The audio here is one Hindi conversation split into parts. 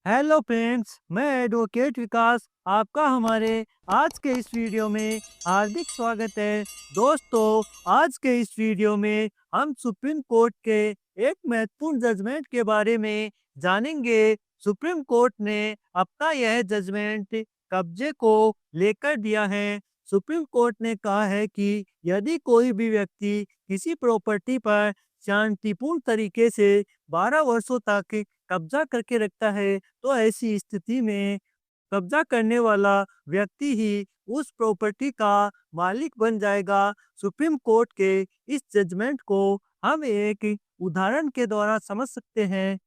हेलो फ्रेंड्स, मैं एडवोकेट विकास आपका हमारे आज के इस वीडियो में हार्दिक स्वागत है। दोस्तों, आज के इस वीडियो में हम सुप्रीम कोर्ट के एक महत्वपूर्ण जजमेंट के बारे में जानेंगे। सुप्रीम कोर्ट ने अपना यह जजमेंट कब्जे को लेकर दिया है। सुप्रीम कोर्ट ने कहा है कि यदि कोई भी व्यक्ति किसी प्रॉपर्टी पर शांतिपूर्ण तरीके से 12 वर्षों तक कब्जा करके रखता है, तो ऐसी स्थिति में कब्जा करने वाला व्यक्ति ही उस प्रॉपर्टी का मालिक बन जाएगा। सुप्रीम कोर्ट के इस जजमेंट को हम एक उदाहरण के द्वारा समझ सकते हैं।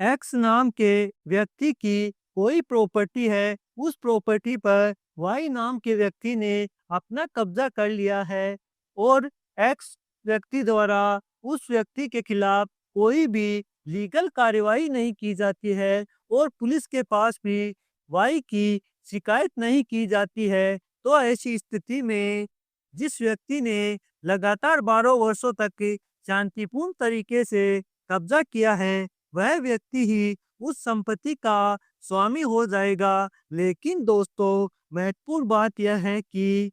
एक्स नाम के व्यक्ति की कोई प्रॉपर्टी है, उस प्रॉपर्टी पर वाई नाम के व्यक्ति ने अपना कब्जा कर लिया है और एक्स व्यक्ति द्वारा उस व्यक्ति के खिलाफ कोई भी लीगल कार्यवाही नहीं की जाती है और पुलिस के पास भी वाई की शिकायत नहीं की जाती है। तो ऐसी स्थिति में जिस व्यक्ति ने लगातार 12 वर्षों तक शांतिपूर्ण तरीके से कब्जा किया है, वह व्यक्ति ही उस संपत्ति का स्वामी हो जाएगा। लेकिन दोस्तों, महत्वपूर्ण बात यह है कि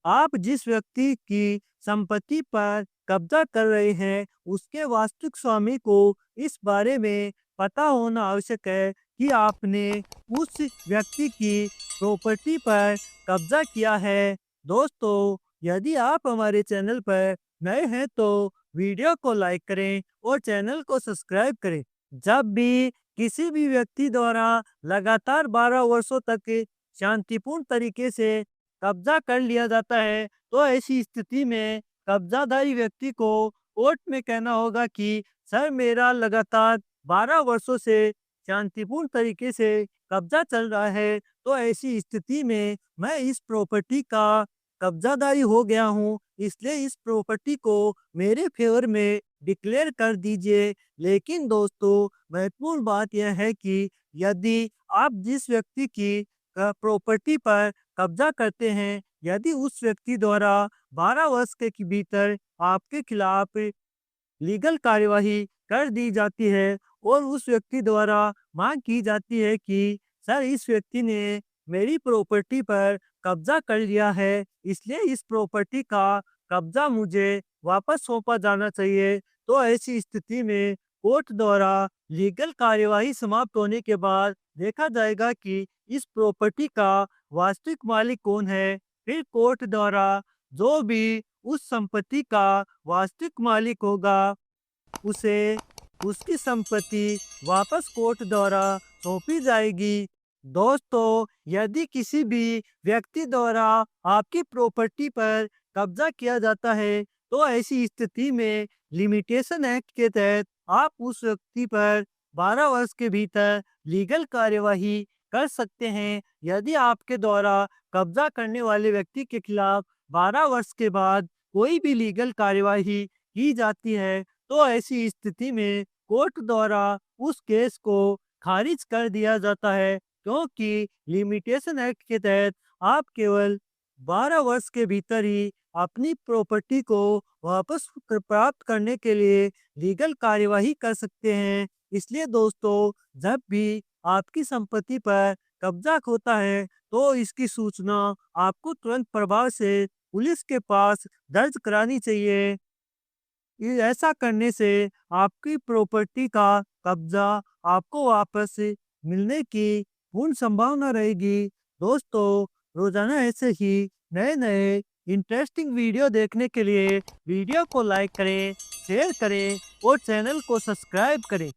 आप जिस व्यक्ति की संपत्ति पर कब्जा कर रहे हैं, उसके वास्तविक स्वामी को इस बारे में पता होना आवश्यक है कि आपने उस व्यक्ति की प्रॉपर्टी पर कब्जा किया है। दोस्तों, यदि आप हमारे चैनल पर नए हैं तो वीडियो को लाइक करें और चैनल को सब्सक्राइब करें। जब भी किसी भी व्यक्ति द्वारा लगातार 12 वर्षों तक शांतिपूर्ण तरीके से कब्जा कर लिया जाता है, तो ऐसी स्थिति में कब्जाधारी व्यक्ति को कोर्ट में कहना होगा कि सर, मेरा लगातार 12 वर्षों से शांतिपूर्ण तरीके से कब्जा चल रहा है, तो ऐसी स्थिति में मैं इस प्रॉपर्टी का कब्जाधारी हो गया हूँ, इसलिए इस प्रॉपर्टी को मेरे फेवर में डिक्लेयर कर दीजिए। लेकिन दोस्तों, महत्वपूर्ण बात यह है कि यदि आप जिस व्यक्ति की प्रॉपर्टी पर कब्जा करते हैं, यदि उस व्यक्ति द्वारा 12 वर्ष के भीतर आपके खिलाफ लीगल कार्यवाही कर दी जाती है और उस व्यक्ति द्वारा मांग की जाती है कि सर, इस व्यक्ति ने मेरी प्रॉपर्टी पर कब्जा कर लिया है, इसलिए इस प्रॉपर्टी का कब्जा मुझे वापस सौंपा जाना चाहिए। तो ऐसी स्थिति में कोर्ट द्वारा लीगल कार्यवाही समाप्त होने के बाद देखा जाएगा कि इस प्रॉपर्टी का वास्तविक मालिक कौन है। फिर कोर्ट द्वारा जो भी उस संपत्ति का वास्तविक मालिक होगा, उसे उसकी संपत्ति वापस कोर्ट द्वारा सौंपी जाएगी। दोस्तों, यदि किसी भी व्यक्ति द्वारा आपकी प्रॉपर्टी पर कब्जा किया जाता है, तो ऐसी स्थिति में लिमिटेशन एक्ट के तहत आप उस व्यक्ति पर 12 वर्ष के भीतर लीगल कार्यवाही कर सकते हैं। यदि आपके द्वारा कब्जा करने वाले व्यक्ति के खिलाफ 12 वर्ष के बाद कोई भी लीगल कार्यवाही की जाती है, तो ऐसी स्थिति में कोर्ट द्वारा उस केस को खारिज कर दिया जाता है, क्योंकि लिमिटेशन एक्ट के तहत आप केवल 12 वर्ष के भीतर ही अपनी प्रॉपर्टी को वापस प्राप्त करने के लिए लीगल कार्यवाही कर सकते हैं। इसलिए दोस्तों, जब भी आपकी संपत्ति पर कब्जा होता है, तो इसकी सूचना आपको तुरंत प्रभाव से पुलिस के पास दर्ज करानी चाहिए। ऐसा करने से आपकी प्रॉपर्टी का कब्जा आपको वापस मिलने की पूर्ण संभावना रहेगी। दोस्तों, रोजाना ऐसे ही नए नए इंटरेस्टिंग वीडियो देखने के लिए वीडियो को लाइक करें, शेयर करें और चैनल को सब्सक्राइब करें।